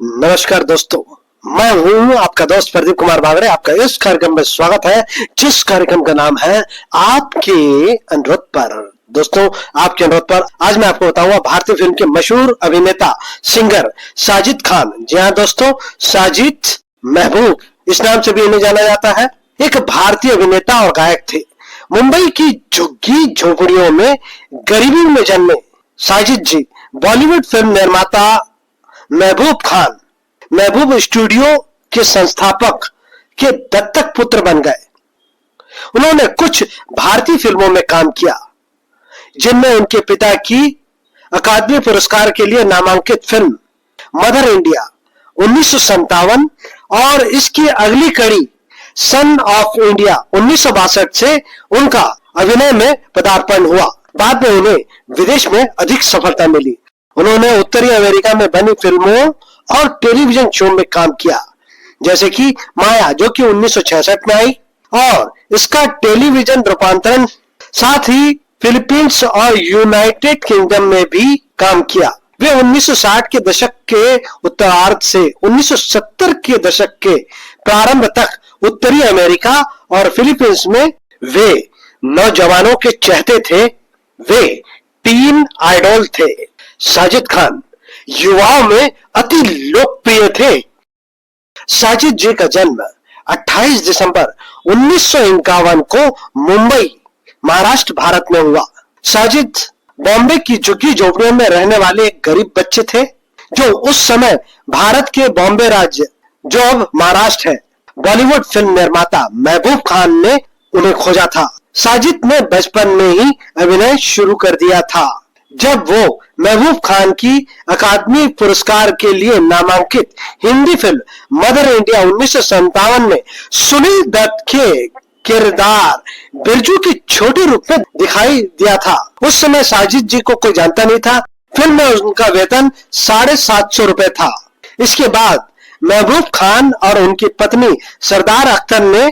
नमस्कार दोस्तों, मैं हूं आपका दोस्त प्रदीप कुमार बागड़े। आपका इस कार्यक्रम में स्वागत है, जिस कार्यक्रम का नाम है आपके अनुरोध पर। दोस्तों, आपके अनुरोध पर आज मैं आपको बताऊंगा भारतीय फिल्म के मशहूर अभिनेता सिंगर साजिद खान। जी हाँ दोस्तों, साजिद महबूब इस नाम से भी इन्हें जाना जाता है। एक भारतीय अभिनेता और गायक थे। मुंबई की झुग्गी झोपड़ियों में गरीबी में जन्मे साजिद जी बॉलीवुड फिल्म निर्माता महबूब स्टूडियो के संस्थापक के दत्तक पुत्र बन गए। उन्होंने कुछ भारतीय फिल्मों में काम किया, जिनमें उनके पिता की अकादमी पुरस्कार के लिए नामांकित फिल्म मदर इंडिया 1957 और इसकी अगली कड़ी सन ऑफ इंडिया 1962 से उनका अभिनय में पदार्पण हुआ। बाद में उन्हें विदेश में अधिक सफलता मिली। उन्होंने उत्तरी अमेरिका में बनी फिल्मों और टेलीविजन शो में काम किया, जैसे कि माया, जो कि 1966 में आई, और इसका टेलीविजन रूपांतरण। साथ ही फिलीपींस और यूनाइटेड किंगडम में भी काम किया। वे 1960 के दशक के उत्तरार्ध से 1970 के दशक के प्रारंभ तक उत्तरी अमेरिका और फिलीपींस में वे नौजवानों के चहेते थे। वे टीन आइडल थे। साजिद खान युवाओं में अति लोकप्रिय थे। साजिद जी का जन्म 28 दिसंबर 1951 को मुंबई, महाराष्ट्र, भारत में हुआ। साजिद बॉम्बे की झुग्गी झोपड़ियों में रहने वाले एक गरीब बच्चे थे, जो उस समय भारत के बॉम्बे राज्य, जो अब महाराष्ट्र है, बॉलीवुड फिल्म निर्माता महबूब खान ने उन्हें खोजा था। साजिद ने बचपन में ही अभिनय शुरू कर दिया था। जब वो महबूब खान की अकादमी पुरस्कार के लिए नामांकित हिंदी फिल्म मदर इंडिया 1957 में सुनील दत्त के किरदार बिरजू की छोटे रूप में दिखाई दिया था। उस समय साजिद जी को कोई जानता नहीं था। फिल्म में उनका वेतन 750 रुपए था। इसके बाद महबूब खान और उनकी पत्नी सरदार अख्तर ने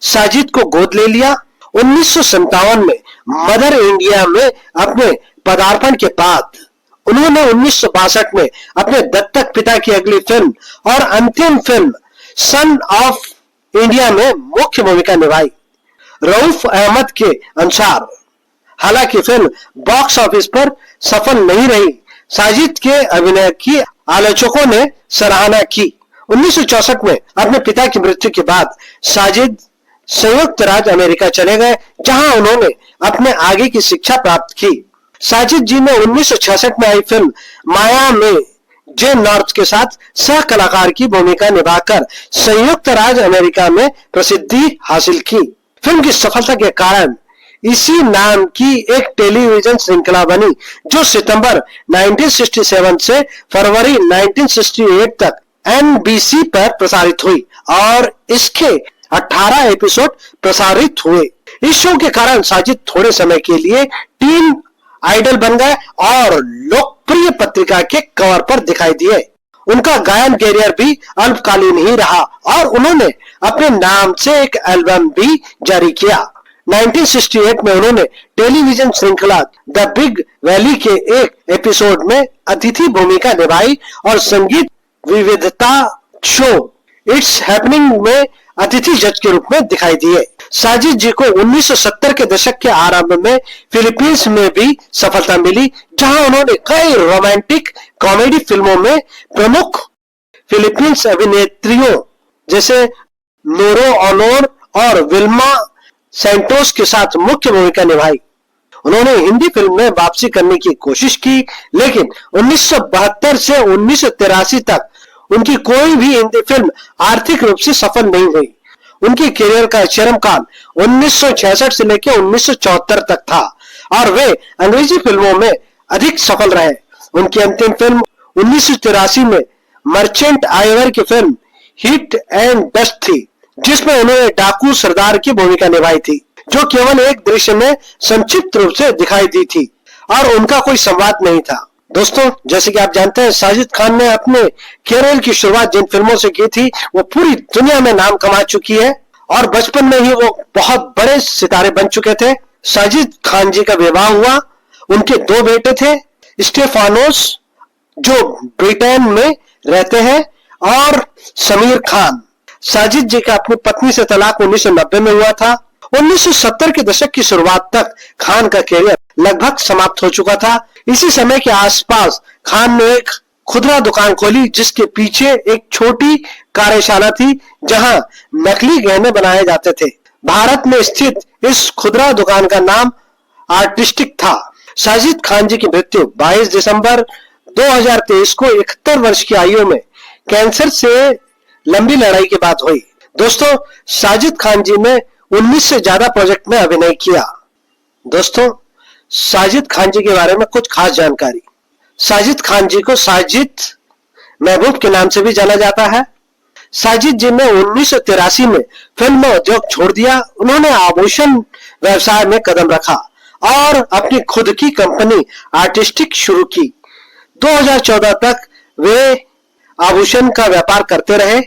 साजिद को गोद ले लिया। 1957 में मदर इंडिया में अपने पदार्पण के बाद उन्होंने 1962 में अपने दत्तक पिता की अगली फिल्म और अंतिम फिल्म सन ऑफ इंडिया में मुख्य भूमिका निभाई। रऊफ अहमद के अनुसार हालांकि फिल्म बॉक्स ऑफिस पर सफल नहीं रही, साजिद के अभिनय की आलोचकों ने सराहना की। 1964 में अपने पिता की मृत्यु के बाद साजिद संयुक्त राज्य अमेरिका चले गए, जहां उन्होंने अपने आगे की शिक्षा प्राप्त की। साजिद जी ने 1966 में आई फिल्म माया में जे नॉर्थ के साथ सह कलाकार की भूमिका निभाकर संयुक्त राज्य अमेरिका में प्रसिद्धि हासिल की। फिल्म की सफलता के कारण इसी नाम की एक टेलीविजन श्रृंखला बनी, जो सितंबर 1967 से फरवरी 1968 तक NBC पर प्रसारित हुई और इसके 18 एपिसोड प्रसारित हुए। इस शो के कारण साजिद थोड़े समय के लिए टीन आइडल बन गए और लोकप्रिय पत्रिका के कवर पर दिखाई दिए। उनका गायन कैरियर भी अल्पकालीन ही रहा और उन्होंने अपने नाम से एक एल्बम भी जारी किया। 1968 में उन्होंने टेलीविजन श्रृंखला द बिग वैली के एक एपिसोड में अतिथि भूमिका निभाई और संगीत विविधता शो इट्स हैपनिंग में अतिथि जज के रूप में दिखाई दिए। साजिद जी को 1970 के दशक के आरंभ में फिलीपींस में भी सफलता मिली, जहां उन्होंने कई रोमांटिक कॉमेडी फिल्मों में प्रमुख फिलीपींस अभिनेत्रियों जैसे नोरो ऑनोर और विल्मा सैंटोस के साथ मुख्य भूमिका निभाई। उन्होंने हिंदी फिल्म में वापसी करने की कोशिश की, लेकिन 1972 से 1983 तक उनकी कोई भी हिंदी फिल्म आर्थिक रूप से सफल नहीं हुई। उनके करियर का चरम काल 1966 से लेकर 1974 तक था और वे अंग्रेजी फिल्मों में अधिक सफल रहे। उनकी अंतिम फिल्म 1983 में मर्चेंट आइवर की फिल्म हिट एंड डस्ट थी, जिसमें उन्होंने डाकू सरदार की भूमिका निभाई थी, जो केवल एक दृश्य में संक्षिप्त रूप से दिखाई दी थी और उनका कोई संवाद नहीं था। दोस्तों, जैसे कि आप जानते हैं, साजिद खान ने अपने कैरियर की शुरुआत जिन फिल्मों से की थी वो पूरी दुनिया में नाम कमा चुकी है और बचपन में ही वो बहुत बड़े सितारे बन चुके थे। साजिद खान जी का विवाह हुआ। उनके दो बेटे थे, स्टेफानोस जो ब्रिटेन में रहते हैं और समीर खान। साजिद जी का अपनी पत्नी से तलाक 1990 में हुआ था। 1970 के दशक की शुरुआत तक खान का कैरियर लगभग समाप्त हो चुका था। इसी समय के आसपास खान ने एक खुदरा दुकान खोली जिसके पीछे एक छोटी कार्यशाला थी जहां नकली गहने बनाए जाते थे। भारत में स्थित इस खुदरा दुकान का नाम आर्टिस्टिक था। साजिद खान जी की मृत्यु 22 दिसंबर 2023 को 71 वर्ष की आयु में कैंसर से लंबी लड़ाई के बाद हुई। दोस्तों, साजिद खान जी ने 19 से ज्यादा प्रोजेक्ट में अभिनय किया। दोस्तों, साजिद खान जी के बारे में कुछ खास जानकारी। साजिद खान जी को साजिद महबूब के नाम से भी जाना जाता है। साजिद जी ने 1983 में फिल्म उद्योग छोड़ दिया। उन्होंने आभूषण व्यवसाय में कदम रखा और अपनी खुद की कंपनी आर्टिस्टिक शुरू की। 2014 तक वे आभूषण का व्यापार करते रहे।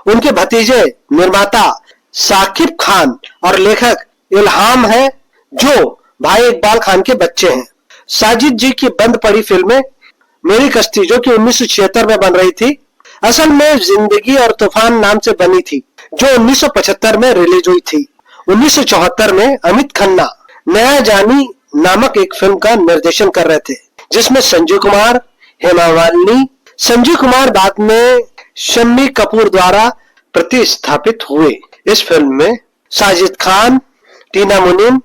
उनके भतीजे निर्माता साकिब खान और लेखक इल्हाम है जो भाई इकबाल खान के बच्चे हैं। साजिद जी की बंद पड़ी फिल्में मेरी कश्ती जो कि 1976 में बन रही थी, असल में जिंदगी और तूफान नाम से बनी थी जो 1975 में रिलीज हुई थी। 1974 में अमित खन्ना नया जानी नामक एक फिल्म का निर्देशन कर रहे थे जिसमें संजय कुमार, हेमा मालिनी, संजय कुमार बाद में शम्मी कपूर द्वारा प्रतिस्थापित हुए। इस फिल्म में साजिद खान, टीना मुनीम,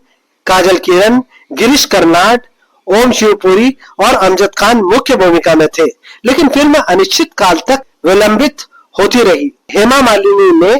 काजल किरण, गिरीश कर्नाड, ओम शिवपुरी और अमजद खान मुख्य भूमिका में थे, लेकिन फिल्म अनिश्चित काल तक विलंबित होती रही। हेमा मालिनी ने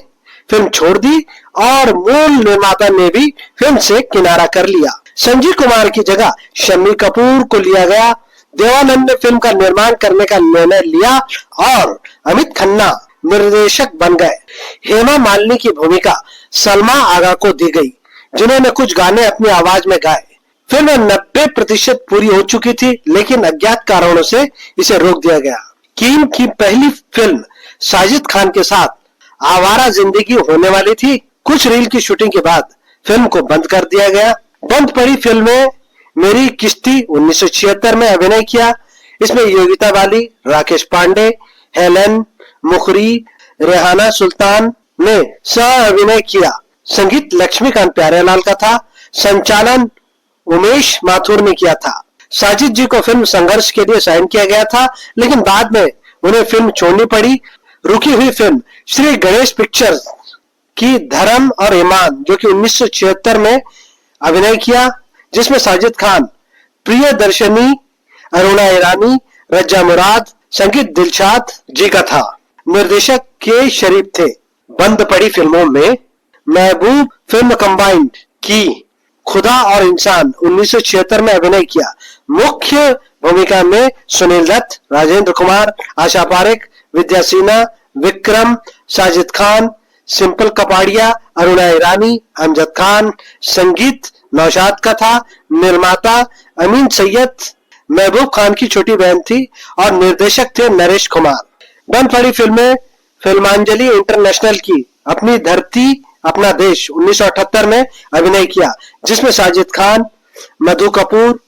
फिल्म छोड़ दी और मूल निर्माता ने भी फिल्म से किनारा कर लिया। संजीव कुमार की जगह शम्मी कपूर को लिया गया। देवानंद ने फिल्म का निर्माण करने का निर्णय लिया और अमित खन्ना निर्देशक बन गए। हेमा मालिनी की भूमिका सलमा आगा को दी गई जिन्होंने कुछ गाने अपनी आवाज में गाए। फिल्म 90% पूरी हो चुकी थी लेकिन अज्ञात कारणों से इसे रोक दिया गया। कीम की पहली फिल्म साजिद खान के साथ आवारा जिंदगी होने वाली थी। कुछ रील की शूटिंग के बाद फिल्म को बंद कर दिया गया। बंद पड़ी फिल्म में मेरी किश्ती 1976 में अभिनय किया। इसमें योगिता बाली, राकेश पांडे, हेलेन मुखरी, रेहाना सुल्तान ने सह अभिनय किया। संगीत लक्ष्मीकांत प्यारेलाल का था। संचालन उमेश माथुर ने किया था। साजिद जी को फिल्म संघर्ष के लिए साइन किया गया था लेकिन बाद में उन्हें फिल्म छोड़नी पड़ी। रुकी हुई फिल्म श्री गणेश पिक्चर्स की धर्म और ईमान जो कि 1976 में अभिनय किया जिसमें साजिद खान, प्रियदर्शनी, अरुणा ईरानी, रज्जा मुराद, संगीत दिलशाद जी का था। निर्देशक के शरीफ थे। बंद पड़ी फिल्मों में महबूब फिल्म कंबाइंड की खुदा और इंसान 1976 में अभिनय किया। मुख्य भूमिका में सुनील दत्त, राजेंद्र कुमार, आशा पारेख, विद्या सिन्हा, विक्रम, साजिद खान, सिंपल कपाड़िया, अरुणा ईरानी, अमजद खान। संगीत नौशाद का था। निर्माता अमीन सैयद महबूब खान की छोटी बहन थी और निर्देशक थे नरेश कुमार। बंद पड़ी फिल्में फिल्मांजलि इंटरनेशनल की अपनी धरती अपना देश 1978 में अभिनय किया जिसमें साजिद खान, मधु कपूर,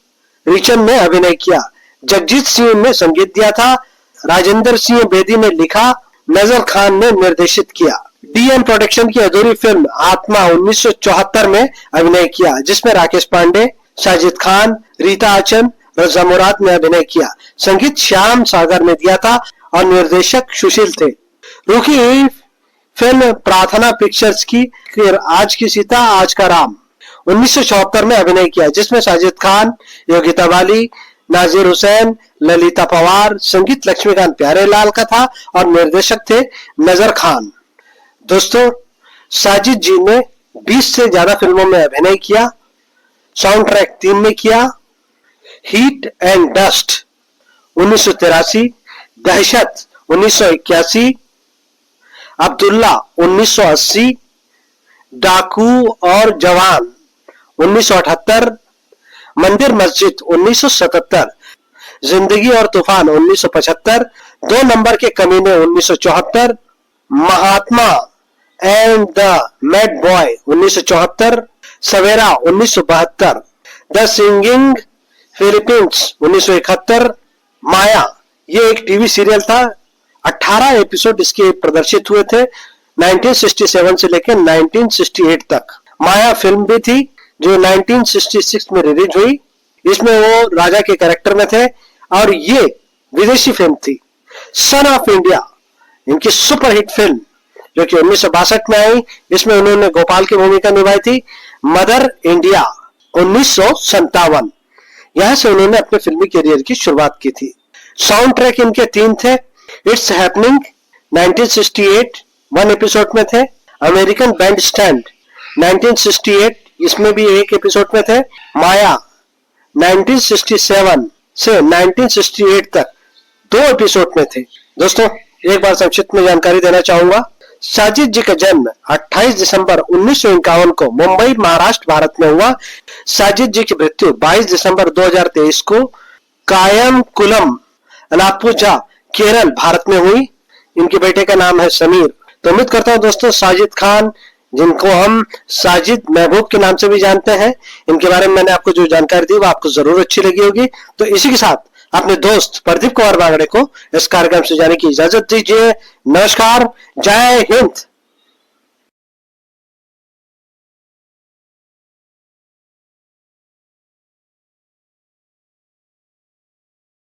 रिचन ने अभिनय किया। जगजीत सिंह ने संगीत दिया था। राजेंद्र सिंह बेदी ने लिखा, नजर खान ने निर्देशित किया। डीएन प्रोडक्शन की अधूरी फिल्म आत्मा 1974 में अभिनय किया जिसमें राकेश पांडे, साजिद खान, रीता आचन, रजा मुराद ने अभिनय किया। संगीत श्याम सागर ने दिया था और निर्देशक सुशील थे। रुकी हुई फिल्म प्रार्थना पिक्चर्स की आज की सीता आज का राम 1974 में अभिनय किया जिसमें साजिद खान, योगिता बाली, नाजिर हुसैन, ललिता पवार। संगीत लक्ष्मीकांत प्यारेलाल का था और निर्देशक थे नजर खान। दोस्तों, साजिद जी ने 20 से ज्यादा फिल्मों में अभिनय किया। साउंड ट्रैक 3 में किया। हीट एंड डस्ट 1983, दहशत 1981, अब्दुल्ला 1980, डाकू और जवान 1978, मंदिर मस्जिद 1977, जिंदगी और तूफान 1975, 2 नंबर के कमीने 1974, Mahatma and the mad boy 1974, Savera 1972, the singing Philippines 1971, Maya ये एक टीवी सीरियल था 18 एपिसोड इसके प्रदर्शित हुए थे 1967 से लेकर 1968 तक। माया फिल्म भी थी जो 1966 में रिलीज हुई। इसमें वो राजा के कैरेक्टर में थे और ये विदेशी फिल्म थी। सन ऑफ इंडिया इनकी सुपरहिट फिल्म जो कि 1962 में आई। इसमें उन्होंने गोपाल की भूमिका निभाई थी। मदर इंडिया 1957, यहां से उन्होंने अपने फिल्मी करियर की शुरुआत की थी। साउंड ट्रैक इनके 3 थे। इट्स हैपनिंग 1968 1 एपिसोड में थे। अमेरिकन बैंड स्टैंड 1968, इसमें भी एक एपिसोड में थे। माया 1967 से 1968 तक 2 एपिसोड में थे। दोस्तों एक बार संक्षिप्त में जानकारी देना चाहूंगा। साजिद जी का जन्म 28 दिसंबर 1951 को मुंबई महाराष्ट्र भारत में हुआ। साजिद जी की मृत्यु 22 दिसंबर 2023 को कायमकुलम अलाप्पुझा केरल भारत में हुई। इनके बेटे का नाम है समीर। तो उम्मीद करता हूं दोस्तों साजिद खान, जिनको हम साजिद महबूब के नाम से भी जानते हैं, इनके बारे में मैंने आपको जो जानकारी दी वो आपको जरूर अच्छी लगी होगी। तो इसी के साथ अपने दोस्त प्रदीप कुमार बागड़े को इस कार्यक्रम से जाने की इजाजत दीजिए। नमस्कार, जय हिंद।